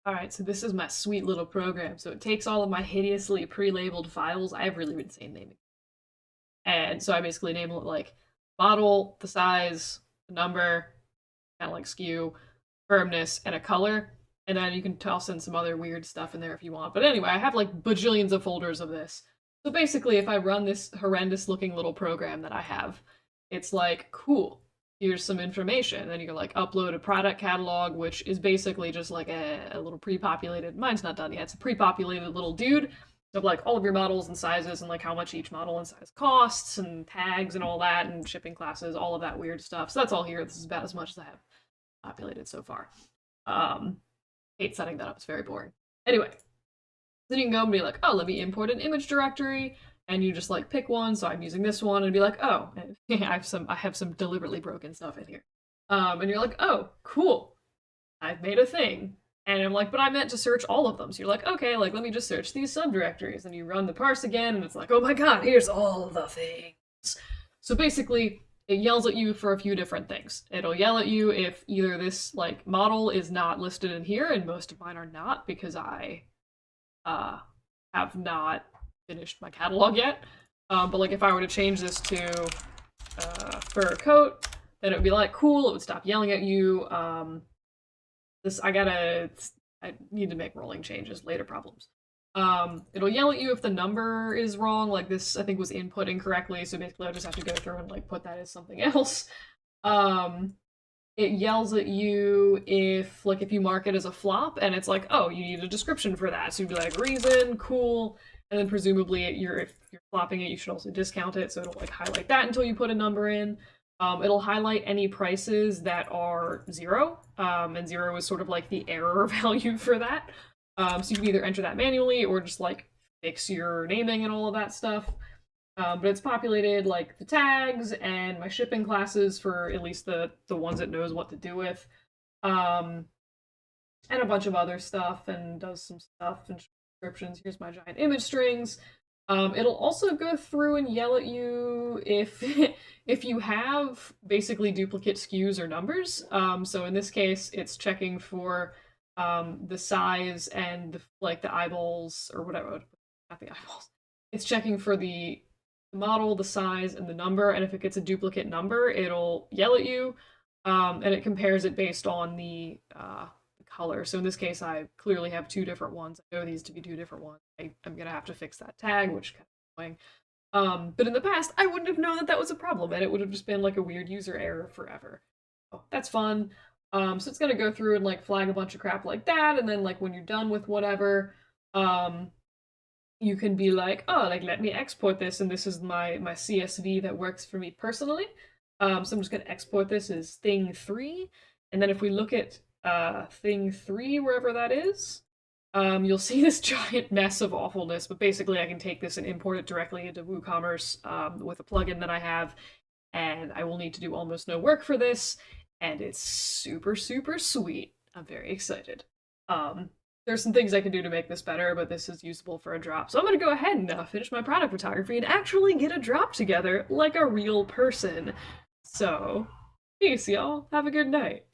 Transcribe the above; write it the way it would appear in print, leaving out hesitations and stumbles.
Alright, so this is my sweet little program. So it takes all of my hideously pre-labeled files. I have really insane naming. And so I basically name it like model, the size, the number, kind of like skew, firmness, and a color. And then you can toss in some other weird stuff in there if you want. But anyway, I have like bajillions of folders of this. So basically, if I run this horrendous looking little program that I have, it's like, cool, here's some information. Then you can like upload a product catalog, which is basically just like a little pre-populated, mine's not done yet, it's a pre-populated little dude of like all of your models and sizes and like how much each model and size costs and tags and all that and shipping classes, all of that weird stuff. So that's all here. This is about as much as I have populated so far. Hate setting that up, it's very boring. Anyway, then you can go and be like, oh, let me import an image directory, and you just like pick one. So I'm using this one, and be like, oh, I have some deliberately broken stuff in here. And you're like, oh, cool, I've made a thing. And I'm like, but I meant to search all of them. So you're like, okay, like let me just search these subdirectories. And you run the parse again, and it's like, oh my god, here's all the things. So basically, it yells at you for a few different things. It'll yell at you if either this like model is not listed in here, and most of mine are not because I have not finished my catalog yet. But like if I were to change this to fur coat, then it would be like cool. It would stop yelling at you. I need to make rolling changes. Later problems. It'll yell at you if the number is wrong. Like this, I think was input incorrectly. So basically, I just have to go through and like put that as something else. It yells at you if you mark it as a flop and it's like, oh, you need a description for that. So you'd be like, reason, cool, and then presumably if you're flopping it, you should also discount it. So it'll like highlight that until you put a number in. It'll highlight any prices that are 0, and 0 is sort of like the error value for that. So you can either enter that manually or just like fix your naming and all of that stuff. But it's populated like the tags and my shipping classes for at least the ones it knows what to do with. And a bunch of other stuff and does some stuff and descriptions. Here's my giant image strings. It'll also go through and yell at you if if you have basically duplicate skews or numbers. So in this case, it's checking for the size and the eyeballs or whatever, not the eyeballs. It's checking for the model, the size, and the number, and if it gets a duplicate number, it'll yell at you, and it compares it based on the color. So in this case, I clearly have 2 different ones. I know these to be 2 different ones. I'm gonna have to fix that tag, which is kind of annoying. But in the past, I wouldn't have known that that was a problem, and it would have just been like a weird user error forever. Oh, that's fun. So it's gonna go through and like flag a bunch of crap like that, and then like when you're done with whatever, you can be like, oh, like let me export this, and this is my CSV that works for me personally. So I'm just gonna export this as thing 3, and then if we look at thing 3, wherever that is, you'll see this giant mess of awfulness. But basically, I can take this and import it directly into WooCommerce with a plugin that I have, and I will need to do almost no work for this, and it's super super sweet. I'm very excited. There's some things I can do to make this better, but this is usable for a drop. So I'm going to go ahead and finish my product photography and actually get a drop together like a real person. So, peace, y'all. Have a good night.